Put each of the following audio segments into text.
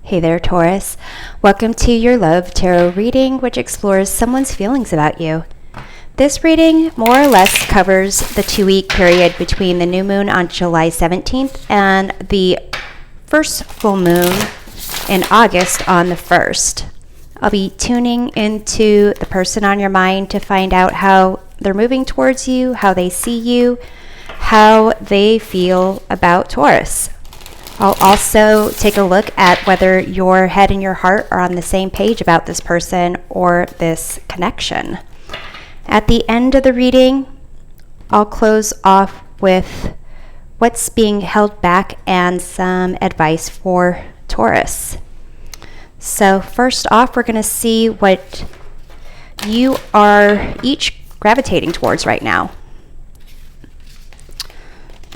Hey there, Taurus. Welcome to your Love Tarot reading, which explores someone's feelings about you. This reading more or less covers the 2-week period between the new moon on July 17th and the first full moon in August on the 1st. I'll be tuning into the person on your mind to find out how they're moving towards you, how they see you, how they feel about Taurus. I'll also take a look at whether your head and your heart are on the same page about this person or this connection. At the end of the reading, I'll close off with what's being held back and some advice for Taurus. So first off, we're going to see what you are each gravitating towards right now.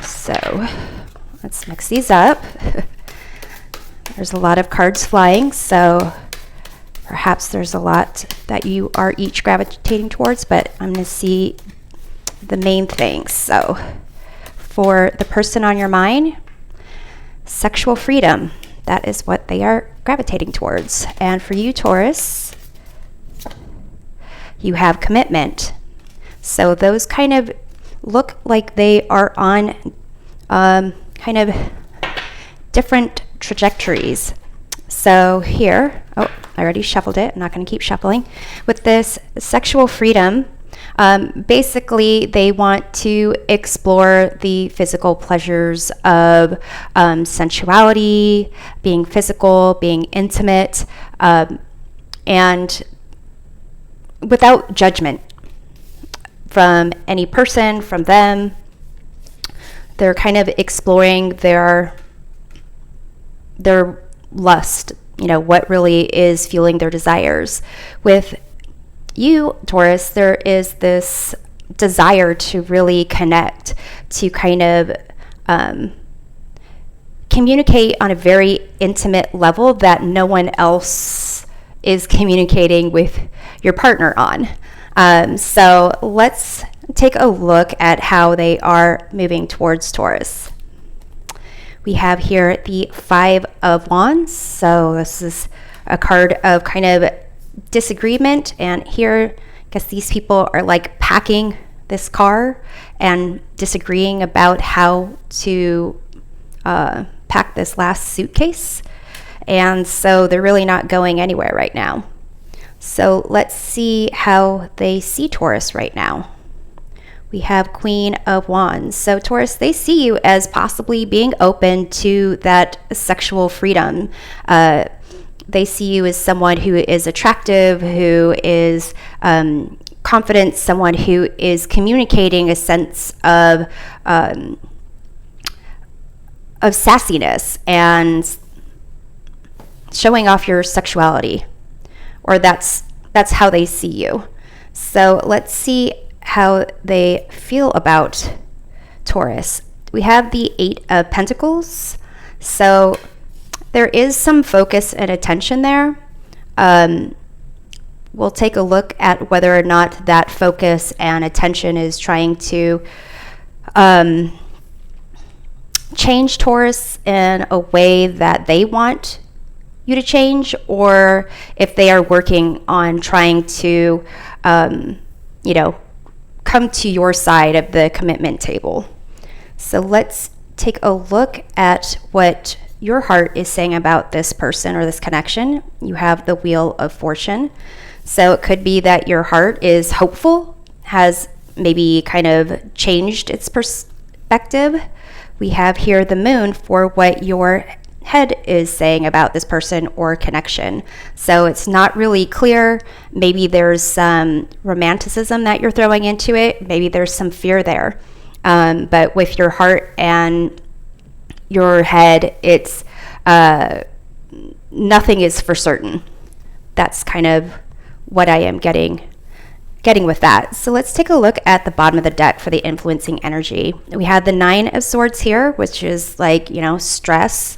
So let's mix these up. There's a lot of cards flying, so perhaps there's a lot that you are each gravitating towards, but I'm going to see the main things. So for the person on your mind, sexual freedom, that is what they are gravitating towards. And for you, Taurus, you have commitment. So those kind of look like they are on kind of different trajectories. So here, I already shuffled it. I'm not going to keep shuffling. With this sexual freedom, basically they want to explore the physical pleasures of sensuality, being physical, being intimate, and without judgment from any person, from them. They're kind of exploring their lust, what really is fueling their desires. With you, Taurus, there is this desire to really connect, to kind of communicate on a very intimate level that no one else is communicating with your partner on. So let's take a look at how they are moving towards Taurus. We have here the 5 of Wands. So this is a card of kind of disagreement. And here, I guess these people are like packing this car and disagreeing about how to pack this last suitcase. And so they're really not going anywhere right now. So let's see how they see Taurus right now. We have Queen of Wands. So Taurus, they see you as possibly being open to that sexual freedom. They see you as someone who is attractive, who is confident, someone who is communicating a sense of sassiness and showing off your sexuality. Or that's how they see you. So let's see how they feel about Taurus. We have the 8 of Pentacles. So there is some focus and attention there. We'll take a look at whether or not that focus and attention is trying to change Taurus in a way that they want you to change, or if they are working on trying to come to your side of the commitment table. So let's take a look at what your heart is saying about this person or this connection. You have the Wheel of Fortune. So it could be that your heart is hopeful, has maybe kind of changed its perspective. We have here the Moon for what your head is saying about this person or connection. So it's not really clear. Maybe there's some romanticism that you're throwing into it. Maybe there's some fear there. But with your heart and your head, it's nothing is for certain. That's kind of what I am getting with that. So let's take a look at the bottom of the deck for the influencing energy. We have the 9 of Swords here, which is like, stress,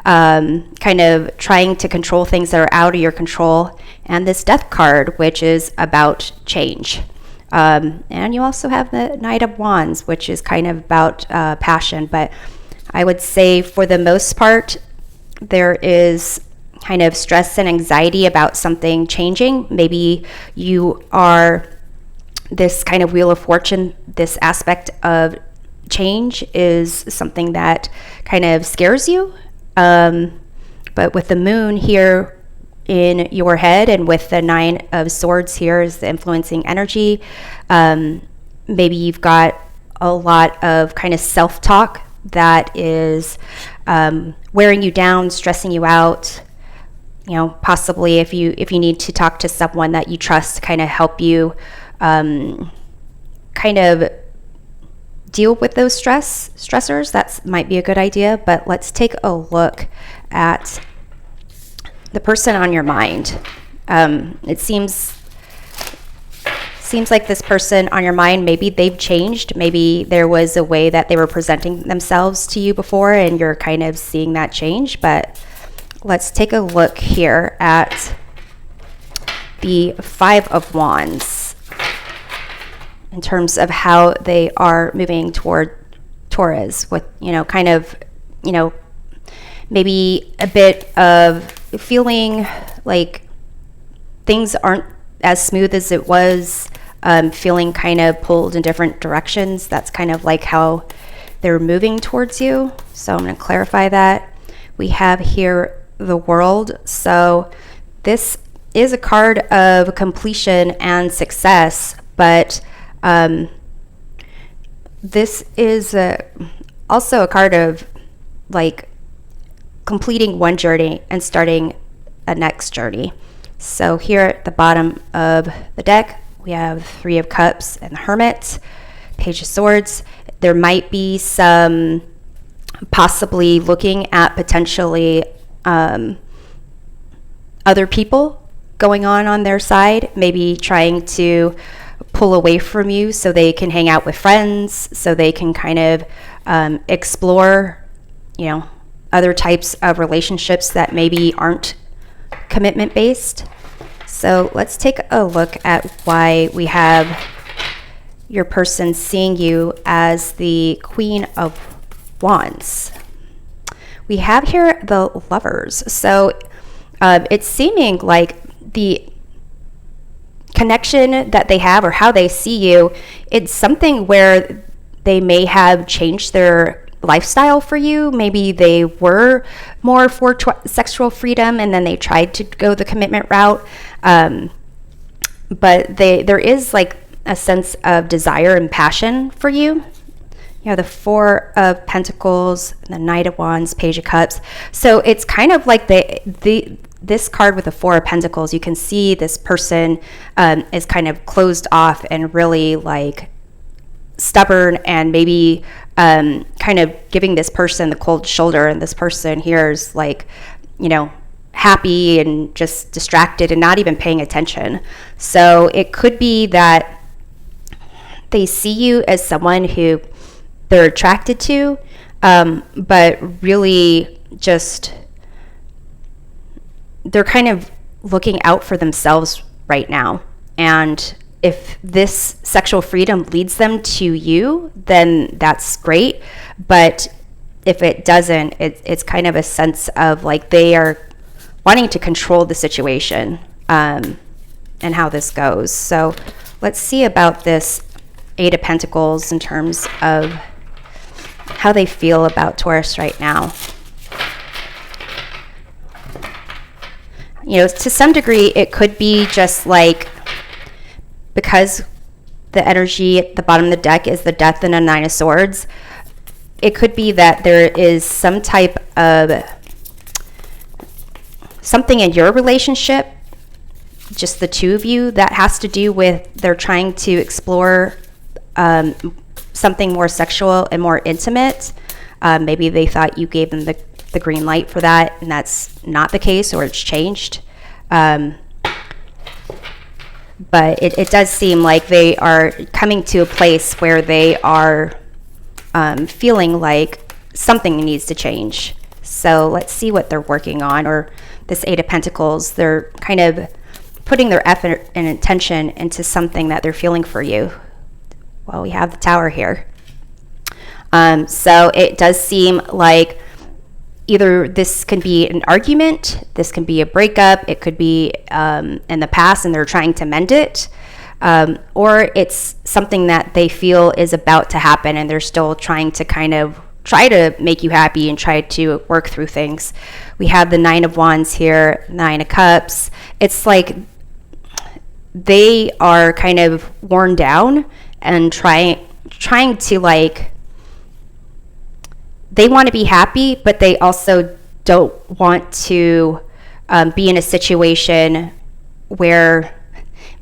kind of trying to control things that are out of your control. And this Death card, which is about change. And you also have the Knight of Wands, which is kind of about passion. But I would say for the most part, there is kind of stress and anxiety about something changing. Maybe you are this kind of wheel of fortune. This aspect of change is something that kind of scares you. But with the moon here in your head and with the 9 of Swords here is the influencing energy, maybe you've got a lot of kind of self-talk that is wearing you down, stressing you out. Possibly if you need to talk to someone that you trust to kind of help you kind of deal with those stressors, that might be a good idea. But let's take a look at the person on your mind. It seems like this person on your mind, maybe they've changed. Maybe there was a way that they were presenting themselves to you before and you're kind of seeing that change. But let's take a look here at the 5 of Wands in terms of how they are moving toward Taurus with, maybe a bit of feeling like things aren't as smooth as it was, feeling kind of pulled in different directions. That's kind of like how they're moving towards you. So I'm going to clarify that. We have here the World. So this is a card of completion and success, but this is also a card of like completing one journey and starting a next journey. So here at the bottom of the deck, we have 3 of Cups and the Hermit, Page of Swords. There might be some possibly looking at potentially other people going on their side, maybe trying to pull away from you so they can hang out with friends, so they can kind of explore, other types of relationships that maybe aren't commitment based. So let's take a look at why we have your person seeing you as the Queen of Wands. We have here the Lovers. So it's seeming like the connection that they have or how they see you, it's something where they may have changed their lifestyle for you. Maybe they were more for sexual freedom and then they tried to go the commitment route. But there is like a sense of desire and passion for you. The 4 of Pentacles, the Knight of Wands, Page of Cups. So it's kind of like this card with the 4 of Pentacles. You can see this person is kind of closed off and really like stubborn and maybe kind of giving this person the cold shoulder, and this person here is like, happy and just distracted and not even paying attention. So it could be that they see you as someone who they're attracted to, but really just they're kind of looking out for themselves right now. And if this sexual freedom leads them to you, then that's great. But if it doesn't, it's kind of a sense of like they are wanting to control the situation and how this goes. So let's see about this 8 of Pentacles in terms of how they feel about Taurus right now. To some degree, it could be just like, because the energy at the bottom of the deck is the Death and a 9 of Swords, it could be that there is some type of something in your relationship, just the two of you, that has to do with they're trying to explore something more sexual and more intimate. Maybe they thought you gave them the green light for that, and that's not the case, or it's changed. But it does seem like they are coming to a place where they are feeling like something needs to change. So let's see what they're working on. Or this 8 of Pentacles, they're kind of putting their effort and attention into something that they're feeling for you. Well, we have the Tower here. So it does seem like either this can be an argument, this can be a breakup, it could be in the past and they're trying to mend it, or it's something that they feel is about to happen and they're still trying to kind of try to make you happy and try to work through things. We have the 9 of Wands here, 9 of Cups. It's like they are kind of worn down and trying to, like, they want to be happy, but they also don't want to be in a situation where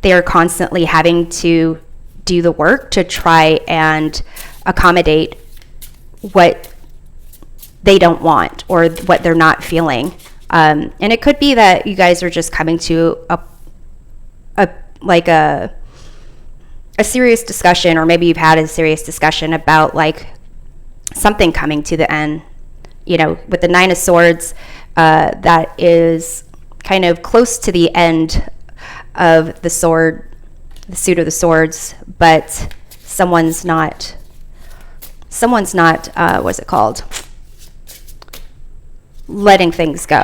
they are constantly having to do the work to try and accommodate what they don't want or what they're not feeling. And it could be that you guys are just coming to a serious discussion, or maybe you've had a serious discussion about like something coming to the end. You know, with the 9 of Swords, that is kind of close to the end of the sword, the suit of the swords, but someone's not what's it called, letting things go.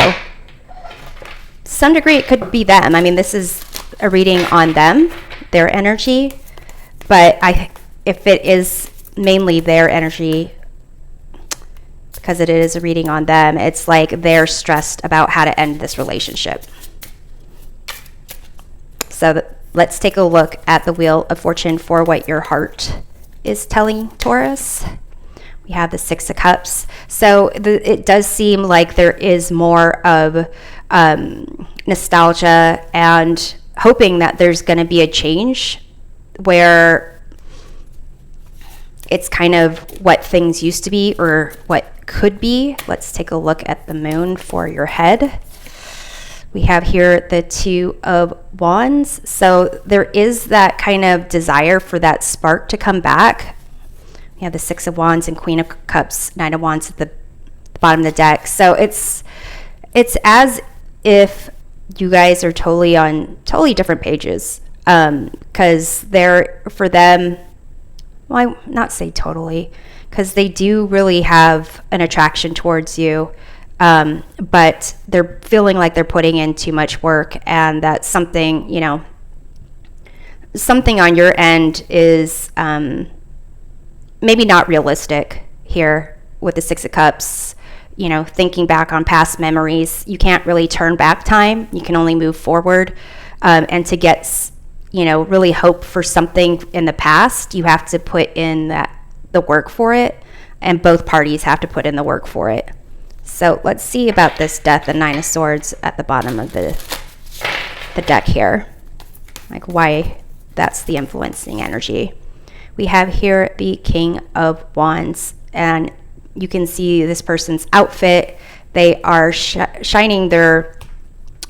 To some degree it could be them. I mean, this is a reading on them, their energy, but if it is mainly their energy, because it is a reading on them, it's like they're stressed about how to end this relationship. So let's take a look at the Wheel of Fortune for what your heart is telling, Taurus. We have the 6 of Cups. So it does seem like there is more of nostalgia and hoping that there's going to be a change where it's kind of what things used to be or what could be. Let's take a look at the Moon for your head. We have here the 2 of Wands. So there is that kind of desire for that spark to come back. We have the 6 of Wands and Queen of Cups, 9 of Wands at the bottom of the deck. So it's as if you guys are totally on totally different pages, because they're, for them, well, I not say totally, because they do really have an attraction towards you, but they're feeling like they're putting in too much work, and that something, you know, something on your end is maybe not realistic here with the 6 of Cups. You know, thinking back on past memories, you can't really turn back time. You can only move forward. And to get, you know, really hope for something in the past, you have to put in the work for it, and both parties have to put in the work for it. So let's see about this Death and 9 of Swords at the bottom of the deck here, like why that's the influencing energy. We have here the King of Wands, and you can see this person's outfit. They are shining their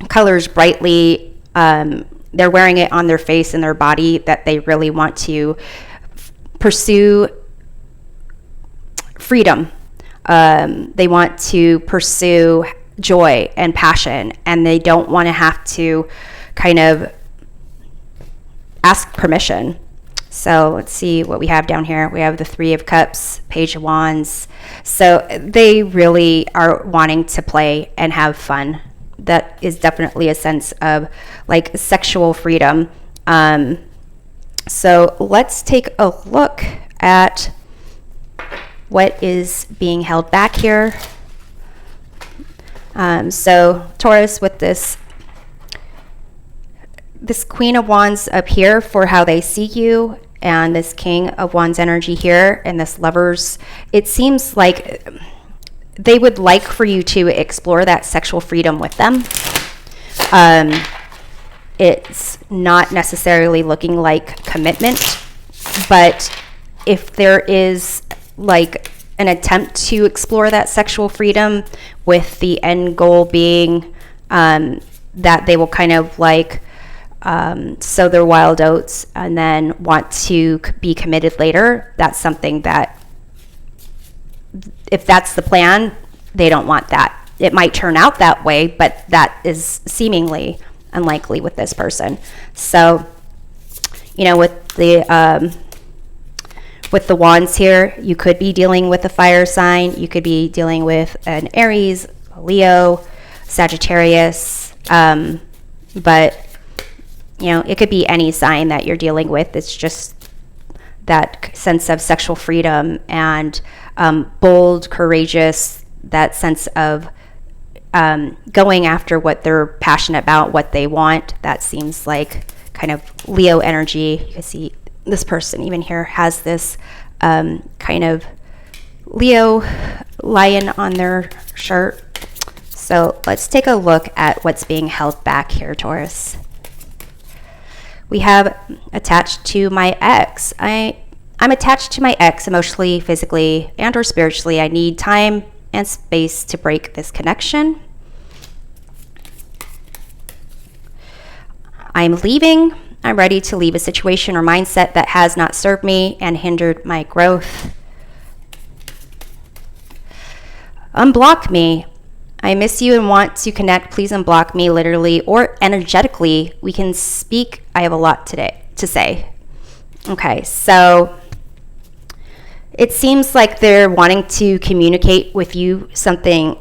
colors brightly. They're wearing it on their face and their body, that they really want to pursue freedom. They want to pursue joy and passion, and they don't want to have to kind of ask permission. So let's see what we have down here. We have the 3 of Cups, Page of Wands. So they really are wanting to play and have fun. That is definitely a sense of like sexual freedom. So let's take a look at what is being held back here. So Taurus, with this Queen of Wands up here for how they see you, and this King of Wands energy here, and this Lovers, it seems like they would like for you to explore that sexual freedom with them. It's not necessarily looking like commitment, but if there is like an attempt to explore that sexual freedom with the end goal being that they will kind of like sow their wild oats and then want to be committed later, that's something that, if that's the plan, they don't want that. It might turn out that way, but that is seemingly unlikely with this person. So, you know, with the With the wands here, you could be dealing with a fire sign. You could be dealing with an Aries, a Leo, Sagittarius. But, it could be any sign that you're dealing with. It's just that sense of sexual freedom and bold, courageous, that sense of going after what they're passionate about, what they want. That seems like kind of Leo energy. You can see this person even here has this kind of Leo lion on their shirt. So let's take a look at what's being held back here, Taurus. We have attached to my ex. I'm attached to my ex emotionally, physically, and or spiritually. I need time and space to break this connection. I'm leaving. I'm ready to leave a situation or mindset that has not served me and hindered my growth. Unblock me. I miss you and want to connect. Please unblock me literally or energetically. We can speak. I have a lot today to say. Okay, so it seems like they're wanting to communicate with you something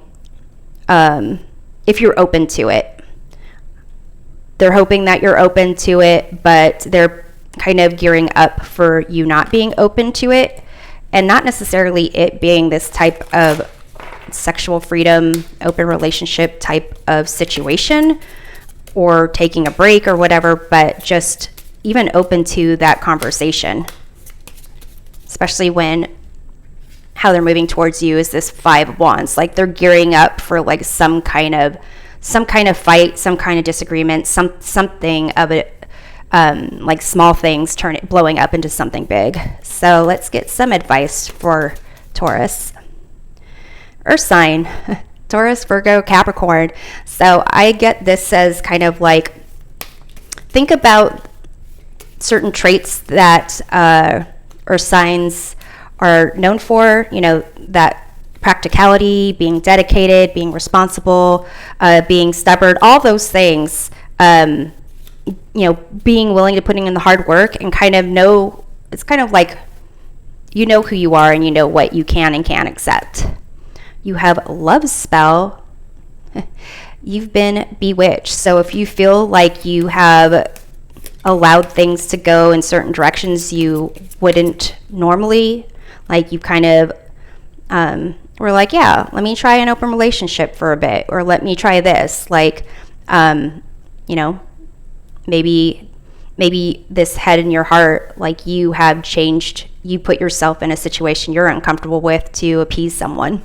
if you're open to it. They're hoping that you're open to it, but they're kind of gearing up for you not being open to it, and not necessarily it being this type of sexual freedom, open relationship type of situation, or taking a break or whatever, but just even open to that conversation, especially when how they're moving towards you is this Five of Wands. Like they're gearing up for like some kind of fight, some kind of disagreement, something of it, like small things blowing up into something big. So let's get some advice for Taurus. Earth sign, Taurus, Virgo, Capricorn. So I get this as kind of like, think about certain traits that Earth signs are known for, that practicality, being dedicated, being responsible, being stubborn, all those things, being willing to putting in the hard work and it's kind of like, who you are and you know what you can and can't accept. You have love spell. You've been bewitched. So if you feel like you have allowed things to go in certain directions you wouldn't normally, like you kind of we're like, yeah, let me try an open relationship for a bit, or let me try this. Like, maybe this head in your heart, like you have changed, you put yourself in a situation you're uncomfortable with to appease someone.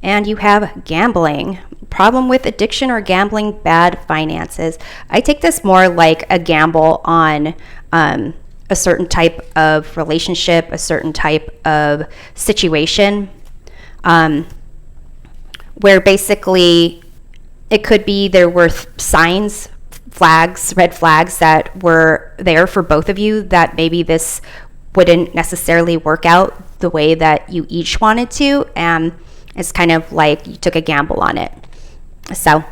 And you have gambling, problem with addiction or gambling, bad finances. I take this more like a gamble on a certain type of relationship, a certain type of situation. Where basically it could be there were signs, flags, red flags that were there for both of you that maybe this wouldn't necessarily work out the way that you each wanted to, and it's kind of like you took a gamble on it. So,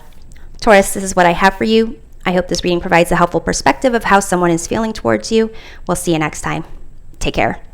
Taurus, this is what I have for you. I hope this reading provides a helpful perspective of how someone is feeling towards you. We'll see you next time. Take care.